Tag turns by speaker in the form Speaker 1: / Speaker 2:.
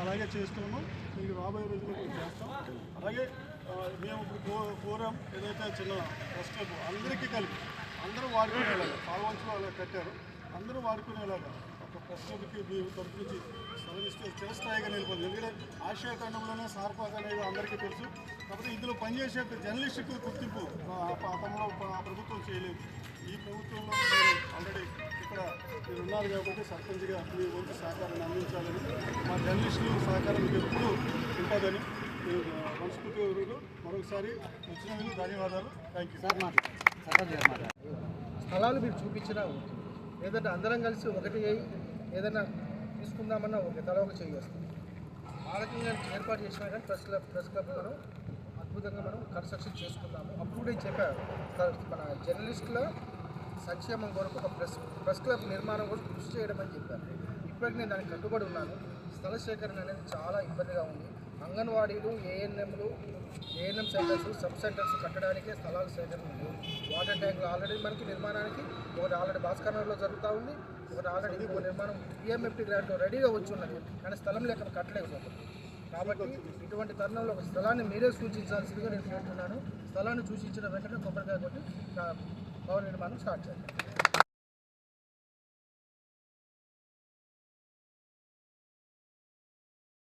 Speaker 1: అలాగే చేస్తున్నాము. మీకు రాబోయే రోజుల్లో కూడా చేస్తాం. అలాగే మేము ఇప్పుడు కోరాం ఏదైతే చిన్న ఫస్ట్ స్టెప్ అందరికీ కలిపి అందరూ వాడుకునేలాగా పాల్వంచులో అలా కట్టారు. అందరూ వాడుకునేలాగా ఒక ప్రెస్ క్లబ్కి మీ తరఫు నుంచి స్థలమిస్తే చిరస్థాయిగా నిలిపోతుంది. ఎందుకంటే ఆసియా ఖండంలోనే సార్పాక్ అనేది అందరికీ తెలుసు. కాకపోతే ఇందులో పనిచేసే జర్నలిస్టుకు గుర్తింపు గతంలో ప్రభుత్వం చేయలేదు. ఈ ప్రభుత్వంలో మీరు ఆల్రెడీ ఇక్కడ మీరు ఉన్నారు కాబట్టి సర్పంచ్గా మీ వంతు సహకారాన్ని అందించాలని, మా జర్నలిస్టులు సహకారం ఎప్పుడూ ఉంటుందని మనస్ఫూర్తిగా మరొకసారి వచ్చినందుకు ధన్యవాదాలు. Thank you
Speaker 2: sir. స్థలాలు మీరు చూపించినా ఏదంటే అందరం కలిసి ఒకటి అయ్యి ఏదైనా తీసుకుందామన్నా ఒక తల ఒక చేస్తుంది. ఆ రకంగా ఏర్పాటు చేసినా కానీ ప్రెస్ క్లబ్ మనం అద్భుతంగా మనం కన్స్ట్రక్షన్ చేసుకుందాము. అప్పుడే చెప్పారు మన జర్నలిస్టుల సంక్షేమం కొరకు ఒక ప్రెస్ క్లబ్ నిర్మాణం కూడా కృషి చేయడం అని చెప్పారు. ఇప్పటికి నేను దానికి కట్టుబడి ఉన్నాను. స్థల సేకరణ అనేది చాలా ఇబ్బందిగా ఉంది. అంగన్వాడీలు, ఏఎన్ఎం సెంటర్స్, సబ్ సెంటర్స్ కట్టడానికే స్థలాలు సేకరణ ఉంది. వాటర్ ట్యాంకులు ఆల్రెడీ మనకి నిర్మాణానికి ఒకటి ఆల్రెడీ భాస్కర్నగర్లో జరుగుతూ ఉంది, ఒకటి ఆల్రెడీ ఇంకో నిర్మాణం పిఎంఎఫ్టీ గ్రాంట్లో రెడీగా వచ్చి ఉన్నది, కానీ స్థలం లేక కట్టలేకపోతుంది. కాబట్టి ఇటువంటి తరుణంలో ఒక స్థలాన్ని మీరే సూచించాల్సిందిగా నేను కోరుతున్నాను. స్థలాన్ని సూచించిన వెంటనే కొబ్బరికాయ కొట్టి భవన నిర్మాణం స్టార్ట్ చేయాలి.